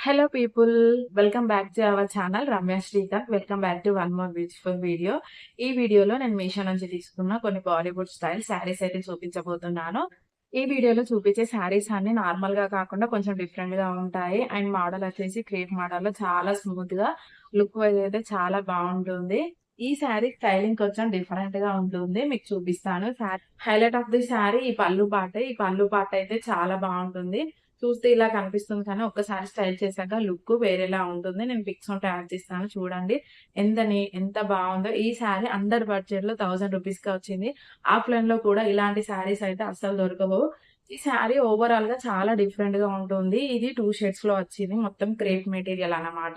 Hello people, welcome back to our channel Ramya Srikanth. Welcome back to one more beautiful video. ఈ వీడియోలో నేను మీషో నుంచి తీసుకున్న కొన్ని బాలీవుడ్ స్టైల్ శారీస్ అయితే చూపించబోతున్నాను. ఈ వీడియోలో చూపించే శారీస్ అన్ని నార్మల్ గా కాకుండా కొంచెం డిఫరెంట్ గా ఉంటాయి. అండ్ మోడల్ వచ్చేసి క్రేప్ మోడల్ లో చాలా స్మూత్ గా లుక్ వైజ్ అయితే చాలా బాగుంటుంది. ఈ శారీ స్టైలింగ్ కొంచెం డిఫరెంట్ గా ఉంటుంది, మీకు చూపిస్తాను. హైలైట్ ఆఫ్ ది శారీ ఈ పళ్ళు పాట. ఈ పళ్ళు పాట అయితే చాలా బాగుంటుంది. చూస్తే ఇలా కనిపిస్తుంది కానీ ఒక్కసారి స్టైల్ చేశాక లుక్ వేరేలా ఉంటుంది. నేను పిక్స్ ఉంటే యాడ్ చేస్తాను చూడండి. ఎంత బాగుందో. ఈ శారీ అండర్ బడ్జెట్ లో 1000 రూపీస్ కి వచ్చింది. ఆఫ్లైన్ లో కూడా ఇలాంటి శారీస్ అయితే అస్సలు దొరకవు. ఈ శారీ ఓవరాల్ గా చాలా డిఫరెంట్ గా ఉంటుంది. ఇది 2 షేడ్స్ లో వచ్చింది. మొత్తం క్రేప్ మెటీరియల్ అన్నమాట.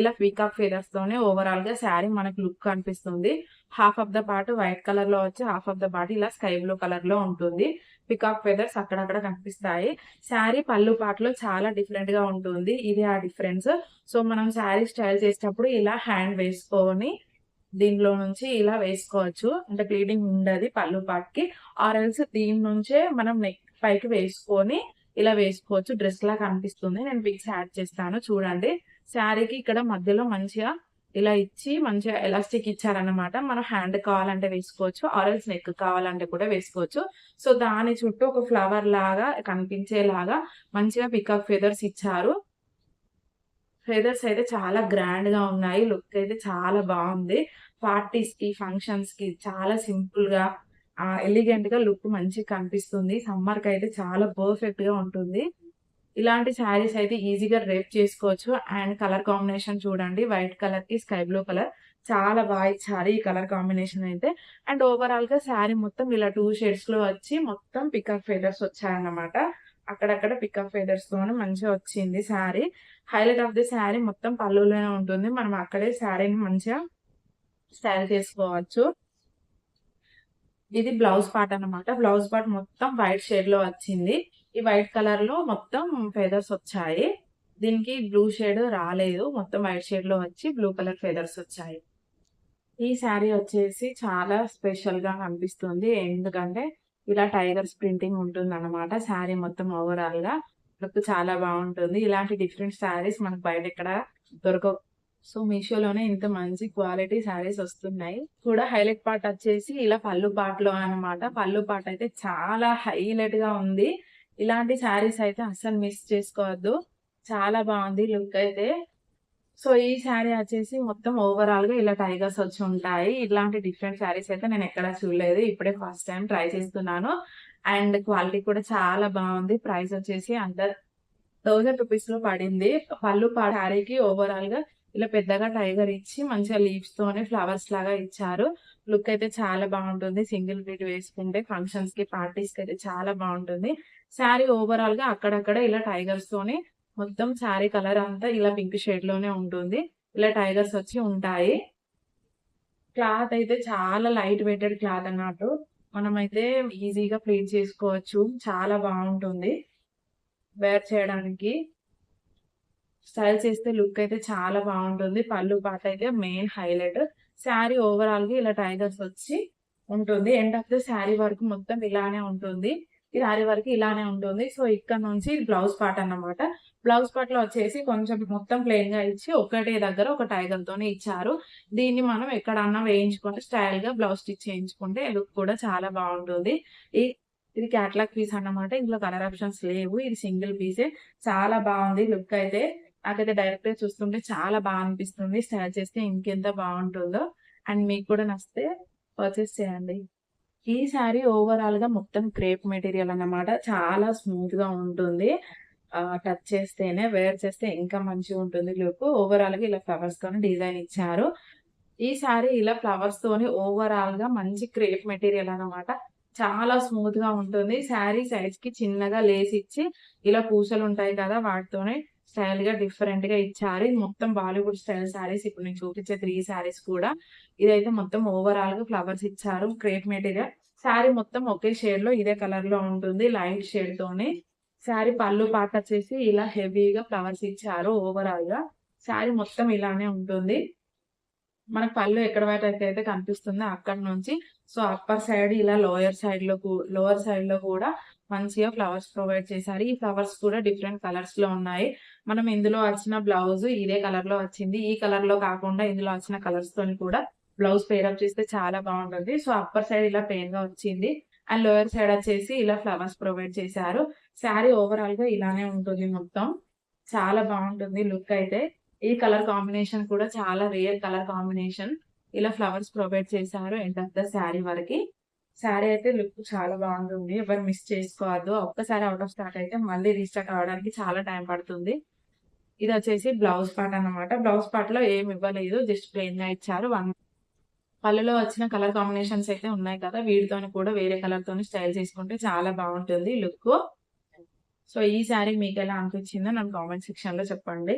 ఇలా పీకాక్ ఫెదర్స్ తోనే ఓవరాల్ గా శారీ మనకు లుక్ కనిపిస్తుంది. Half of the part white colour లో వచ్చి హాఫ్ ఆఫ్ ద పార్ట్ ఇలా స్కై బ్లూ కలర్ లో ఉంటుంది. పికాక్ ఫెదర్స్ అక్కడక్కడ కనిపిస్తాయి. శారీ పళ్ళు పాటలో చాలా డిఫరెంట్ గా ఉంటుంది. ఇది ఆ డిఫరెన్స్. సో మనం శారీ స్టైల్ చేసేటప్పుడు ఇలా హ్యాండ్ వేసుకొని దీనిలో నుంచి ఇలా వేసుకోవచ్చు. అంటే బ్లీడింగ్ ఉండదు పళ్ళు పాటకి. ఆర్ ఎల్స్ దీని నుంచే మనం నెక్ పైకి వేసుకొని ఇలా వేసుకోవచ్చు. డ్రెస్ లా కనిపిస్తుంది. నేను పిక్స్ యాడ్ చేస్తాను చూడండి. శారీకి ఇక్కడ మధ్యలో మంచిగా ఇలా ఇచ్చి మంచిగా ఎలాస్టిక్ ఇచ్చారనమాట. మనం హ్యాండ్ కావాలంటే వేసుకోవచ్చు, ఆరెల్స్ నెక్ కావాలంటే కూడా వేసుకోవచ్చు. సో దాని చుట్టూ ఒక ఫ్లవర్ లాగా కనిపించేలాగా మంచిగా పికాక్ ఫెదర్స్ ఇచ్చారు. ఫెదర్స్ అయితే చాలా గ్రాండ్ గా ఉన్నాయి. లుక్ అయితే చాలా బాగుంది. పార్టీస్ కి, ఫంక్షన్స్ కి చాలా సింపుల్ గా ఎలిగెంట్ గా లుక్ మంచిగా కనిపిస్తుంది. సమ్మర్ కి అయితే చాలా పర్ఫెక్ట్ గా ఉంటుంది. ఇలాంటి శారీస్ అయితే ఈజీగా డ్రేప్ చేసుకోవచ్చు. అండ్ కలర్ కాంబినేషన్ చూడండి, వైట్ కలర్ కి స్కై బ్లూ కలర్ చాలా బాగా ఇచ్చారు ఈ కలర్ కాంబినేషన్ అయితే. అండ్ ఓవరాల్ గా శారీ మొత్తం ఇలా 2 షేడ్స్ లో వచ్చి మొత్తం పికాక్ ఫెదర్స్ వచ్చాయన్నమాట. అక్కడక్కడ పికాక్ ఫెదర్స్ తోనే మంచిగా వచ్చింది sari. Highlight of the sari మొత్తం పళ్ళులోనే ఉంటుంది. మనం అక్కడే శారీని మంచిగా స్టైల్ చేసుకోవచ్చు. ఇది బ్లౌజ్ పార్ట్ అన్నమాట. బ్లౌజ్ పార్ట్ మొత్తం వైట్ షేడ్ లో వచ్చింది. ఈ వైట్ కలర్ లో మొత్తం ఫెదర్స్ వచ్చాయి. దీనికి బ్లూ షేడ్ రాలేదు. మొత్తం వైట్ షేడ్ లో వచ్చి బ్లూ కలర్ ఫెదర్స్ వచ్చాయి. ఈ శారీ వచ్చేసి చాలా స్పెషల్ గా కనిపిస్తుంది. ఎందుకంటే ఇలా టైగర్స్ ప్రింటింగ్ ఉంటుంది అనమాట. శారీ మొత్తం ఓవరాల్ గా లుక్ చాలా బాగుంటుంది. ఇలాంటి డిఫరెంట్ శారీస్ మనకు బయట ఎక్కడ దొరకవు. సో మీషోలోనే ఇంత మంచి క్వాలిటీ శారీస్ వస్తున్నాయి. కూడా హైలైట్ పార్ట్ వచ్చేసి ఇలా పళ్ళు పార్ట్ లో అనమాట. పళ్ళు పార్ట్ అయితే చాలా హైలైట్ గా ఉంది. ఇలాంటి శారీస్ అయితే అస్సలు మిస్ చేసుకోవద్దు. చాలా బాగుంది లుక్ అయితే. సో ఈ శారీ వచ్చేసి మొత్తం ఓవరాల్ గా ఇలా టైగర్స్ వచ్చి ఉంటాయి. ఇలాంటి డిఫరెంట్ శారీస్ అయితే నేను ఎక్కడా చూడలేదు. ఇప్పుడే ఫస్ట్ టైం ట్రై చేస్తున్నాను. అండ్ క్వాలిటీ కూడా చాలా బాగుంది. ప్రైస్ వచ్చేసి అండర్ 1000 రూపీస్ లో పడింది. పళ్ళు శారీకి ఓవరాల్ గా ఇలా పెద్దగా టైగర్ ఇచ్చి మంచిగా లీవ్స్ తోనే ఫ్లవర్స్ లాగా ఇచ్చారు. లుక్ అయితే చాలా బాగుంటుంది. సింగిల్ బీట్ వేసుకుంటే ఫంక్షన్స్ కి, పార్టీస్ కి అయితే చాలా బాగుంటుంది. శారీ ఓవరాల్ గా అక్కడక్కడ ఇలా టైగర్స్ తోని మొత్తం శారీ కలర్ అంతా ఇలా పింక్ షేడ్ లోనే ఉంటుంది. ఇలా టైగర్స్ వచ్చి ఉంటాయి. క్లాత్ అయితే చాలా లైట్ వెయిటెడ్ క్లాత్ అన్నట్టు. మనమైతే ఈజీగా ప్లీట్ చేసుకోవచ్చు. చాలా బాగుంటుంది వేర్ చేయడానికి. స్టైల్ చేస్తే లుక్ అయితే చాలా బాగుంటుంది. పళ్ళు పాట అయితే మెయిన్ హైలైట్. శారీ ఓవరాల్ గా ఇలా టైగర్స్ వచ్చి ఉంటుంది. ఎండ్ ఆఫ్ ద శారీ వరకు మొత్తం ఇలానే ఉంటుంది. ఈ శారీ వరకు ఇలానే ఉంటుంది. సో ఇక్కడ నుంచి బ్లౌజ్ పార్ట్ అన్నమాట. బ్లౌజ్ పార్ట్ లో వచ్చేసి కొంచెం మొత్తం ప్లెయిన్ గా ఇచ్చి ఒకటే దగ్గర ఒక టైగర్ తోనే ఇచ్చారు. దీన్ని మనం ఎక్కడన్నా వేయించుకుంటే స్టైల్ గా బ్లౌజ్ స్టిచ్ చేయించుకుంటే లుక్ కూడా చాలా బాగుంటుంది. ఈ ఇది క్యాట్లాగ్ పీస్ అన్నమాట. ఇందులో కలర్ ఆప్షన్స్ లేవు. ఇది సింగిల్ పీసే. చాలా బాగుంది లుక్ అయితే. నాకైతే డైరెక్ట్ గా చూస్తుంటే చాలా బాగా అనిపిస్తుంది. స్టైల్ చేస్తే ఇంకెంత బాగుంటుందో. అండ్ మీకు కూడా నచ్చితే పర్చేస్ చేయండి. ఈ శారీ ఓవరాల్ గా మొత్తం క్రేప్ మెటీరియల్ అన్నమాట. చాలా స్మూత్ గా ఉంటుంది. టచ్ చేస్తేనే, వేర్ చేస్తే ఇంకా మంచిగా ఉంటుంది లుక్. ఓవరాల్ గా ఇలా ఫ్లవర్స్ తోని డిజైన్ ఇచ్చారు. ఈ శారీ ఇలా ఫ్లవర్స్ తోని ఓవరాల్ గా మంచి క్రేప్ మెటీరియల్ అన్నమాట. చాలా స్మూత్ గా ఉంటుంది. శారీ సైజ్ కి చిన్నగా లేస్ ఇచ్చి ఇలా పూసలు ఉంటాయి కదా, వాటితోనే స్టైల్ గా డిఫరెంట్ గా ఇచ్చారు. ఇది మొత్తం బాలీవుడ్ స్టైల్ శారీస్. ఇప్పుడు నేను చూపించే 3 శారీస్ కూడా ఇదైతే మొత్తం ఓవరాల్ గా ఫ్లవర్స్ ఇచ్చారు. Crepe material. శారీ మొత్తం ఒకే షేడ్ లో ఇదే కలర్ లో ఉంటుంది. లైట్ షేడ్ తోనే. శారీ పళ్ళు పార్ట్ వచ్చేసి ఇలా హెవీగా ఫ్లవర్స్ ఇచ్చారు. ఓవరాల్ గా శారీ మొత్తం ఇలానే ఉంటుంది. మనకు పళ్ళు ఎక్కడ వరకు అయితే కనిపిస్తుందో అక్కడ నుంచి సో అప్పర్ సైడ్ ఇలా లోవర్ సైడ్ లో కూడా మంచిగా ఫ్లవర్స్ ప్రొవైడ్ చేశారు. ఈ ఫ్లవర్స్ కూడా డిఫరెంట్ కలర్స్ లో ఉన్నాయి. మనం ఇందులో వచ్చిన బ్లౌజ్ ఇదే కలర్ లో వచ్చింది. ఈ కలర్ లో కాకుండా ఇందులో వచ్చిన కలర్స్ తోని కూడా బ్లౌజ్ పేరప్ చేస్తే చాలా బాగుంటుంది. సో అప్పర్ సైడ్ ఇలా ప్లెయిన్ గా వచ్చింది అండ్ లోయర్ సైడ్ వచ్చేసి ఇలా ఫ్లవర్స్ ప్రొవైడ్ చేశారు. శారీ ఓవరాల్ గా ఇలానే ఉంటుంది మొత్తం. చాలా బాగుంటుంది లుక్ అయితే. ఈ కలర్ కాంబినేషన్ కూడా చాలా రేర్ కలర్ కాంబినేషన్. ఇలా ఫ్లవర్స్ ప్రొవైడ్ చేశారు ఎండ్ ఆఫ్ ద శారీ వరకి. శారీ అయితే లుక్ చాలా బాగుంటుంది. ఎవరు మిస్ చేసుకోవద్దు. ఒక్కసారి అవుట్ ఆఫ్ స్టాక్ అయితే మళ్ళీ రీస్టాక్ అవ్వడానికి చాలా టైం పడుతుంది. ఇది వచ్చేసి బ్లౌజ్ పార్ట్ అన్నమాట. బ్లౌజ్ పార్ట్ లో ఏమి ఇవ్వలేదు. జస్ట్ ప్లెయిన్ గా ఇచ్చారు. పళ్ళులో వచ్చిన కలర్ కాంబినేషన్స్ అయితే ఉన్నాయి కదా! వీటితోని కూడా వేరే కలర్ తోని స్టైల్ చేసుకుంటే చాలా బాగుంటుంది లుక్. సో ఈ శారీ మీకెలా అనిపించిందో నాకు కామెంట్ సెక్షన్ లో చెప్పండి.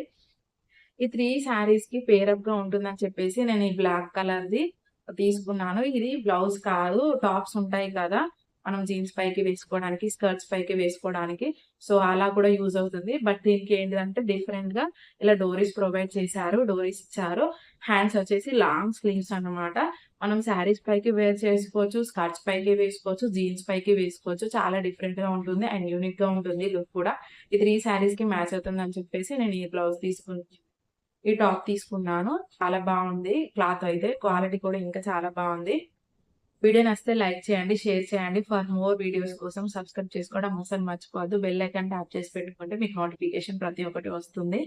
ఈ 3 శారీస్‌కి పేరప్‌గా ఉంటుందని చెప్పేసి నేను ఈ బ్లాక్ కలర్‌ది తీసుకున్నాను. ఇది బ్లౌజ్ కాదు. టాప్స్ ఉంటాయి కదా! మనం జీన్స్ పైకి వేసుకోవడానికి, స్కర్ట్స్ పైకి వేసుకోవడానికి. సో, అలా కూడా యూజ్ అవుతుంది. బట్ దీనికి ఏంటిదంటే డిఫరెంట్‌గా ఇలా డోరీస్ ప్రొవైడ్ చేశారు. డోరీస్ ఇచ్చారు. హ్యాండ్స్ వచ్చేసి లాంగ్ స్లీవ్స్ అన్నమాట. మనం శారీస్ పైకి వేర్ చేసుకోవచ్చు. స్కర్ట్స్ పైకి వేసుకోవచ్చు. జీన్స్ పైకి వేసుకోవచ్చు. చాలా డిఫరెంట్‌గా ఉంటుంది అండ్ యూనిక్‌గా ఉంటుంది లుక్ కూడా. ఈ 3 శారీస్‌కి మ్యాచ్ అవుతుందని చెప్పేసి నేను ఈ బ్లౌజ్ ఈ టాప్ తీసుకున్నాను. చాలా బావుంది. క్లాత్ అయితే క్వాలిటీ కూడా ఇంకా చాలా బావుంది. వీడియో నచ్చితే లైక్ చేయండి, షేర్ చేయండి. ఫర్ మోర్ వీడియోస్ కోసం సబ్స్క్రైబ్ చేసుకోవడం అస్సలు మర్చిపోవద్దు. బెల్ ఐకాన్ ట్యాప్ చేసి పెట్టుకుంటే మీకు నోటిఫికేషన్ ప్రతి ఒక్కటి వస్తుంది.